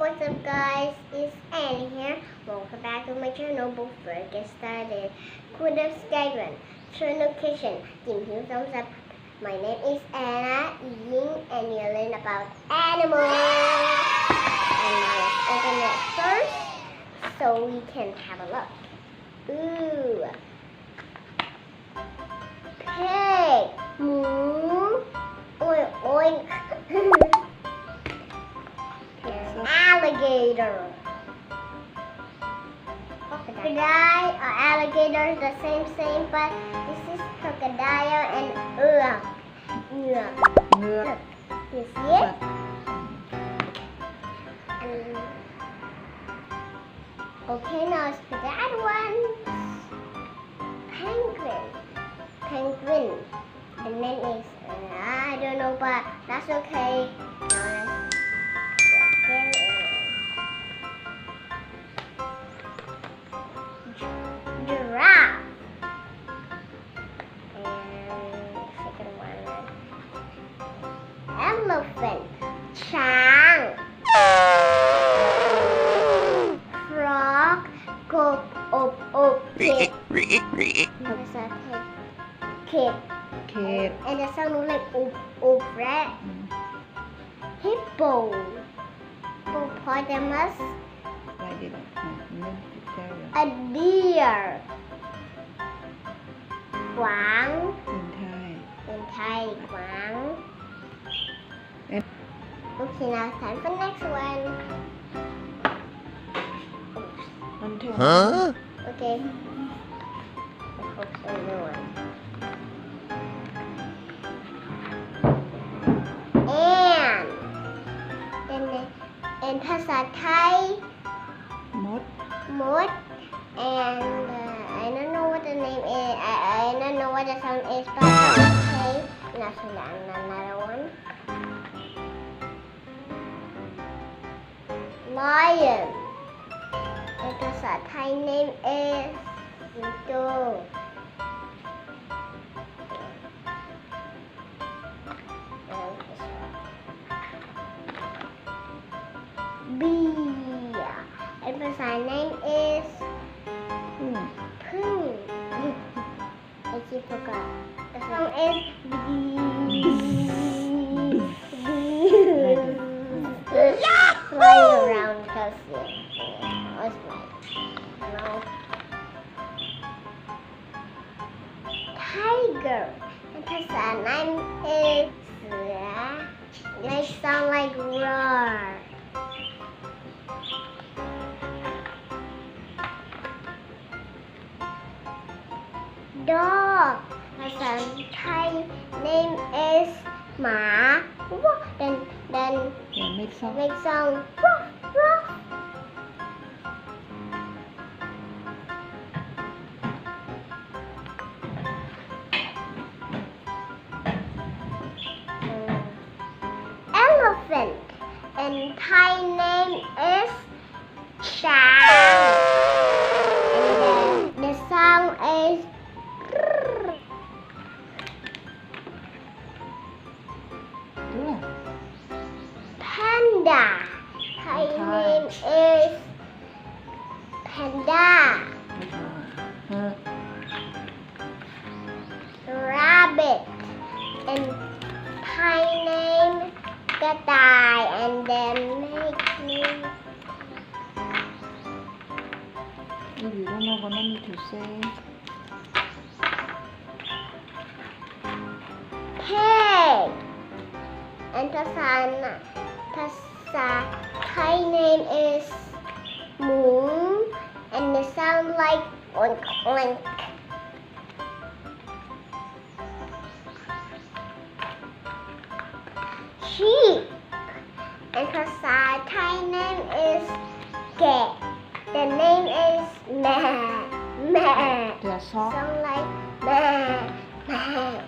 what's up guys, it's Annie here. Welcome back to my channel. Before I get started, could subscribe, turn notification, give me thumbs up. My name is Anna Ying and you learn about animals. And now let's open it first so we can have a look. Ooh. Pig. Moo. Oink oink. Alligator. Crocodile or alligator is the same, but this is crocodile and ngược. You see it? Okay, now it's the that one. Penguin. The name is I don't know, but that's okay. Giraffe. And second one. Elephant. Chang. Frog. Kid. Kid. And the sound looks like rat. Hippo. Hippopotamus. A deer. Quảng. In Thai, Quảng. Okay, now it's time for the next one. Huh? Okay. I hope so, no one. And ภาษาไทย mud. And I don't know what the name is. I don't know what the sound is, but okay. Let's learn another one. Lion. And ภาษาไทย name is สิงโต. Bee. And ภาษา name is พึ่ง. I keep forgot. The song is flying around because it's like tiger. And ภาษา name is เสือ. They sound like roar. Dog. ภาษาไทย name is หมา. Then make sound ruff, ruff. Elephant. And Thai name is Chang. And then the sound is Panda. Thai name is Panda. Rabbit. And Thai name กระต่าย and then make name. If you don't know what I need to say. Pig. And ภาษาไทย name is หมู and they sound like oink oink. Sheep. And ภาษาไทย name is แกะ. The name is แม่ They are soft. sound like แม่ Cat.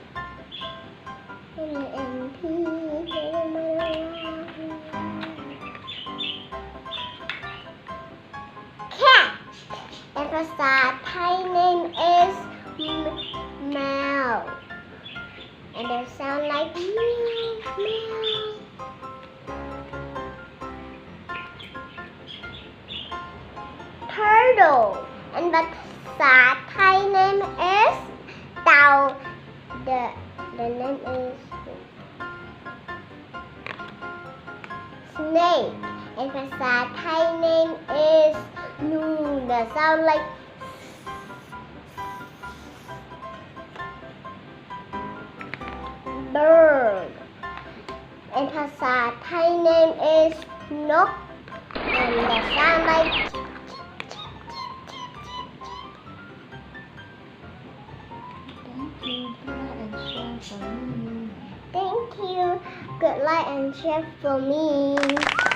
And ภาษาไทย name is แมว. And they sound like meow, meow. turtle and ภาษาไทย name is เต่า the name is snake and ภาษาไทย name is งู the sound like bird and ภาษาไทย name is นก and the sound like Thank you. Good luck and share for me. thank you good luck and share for me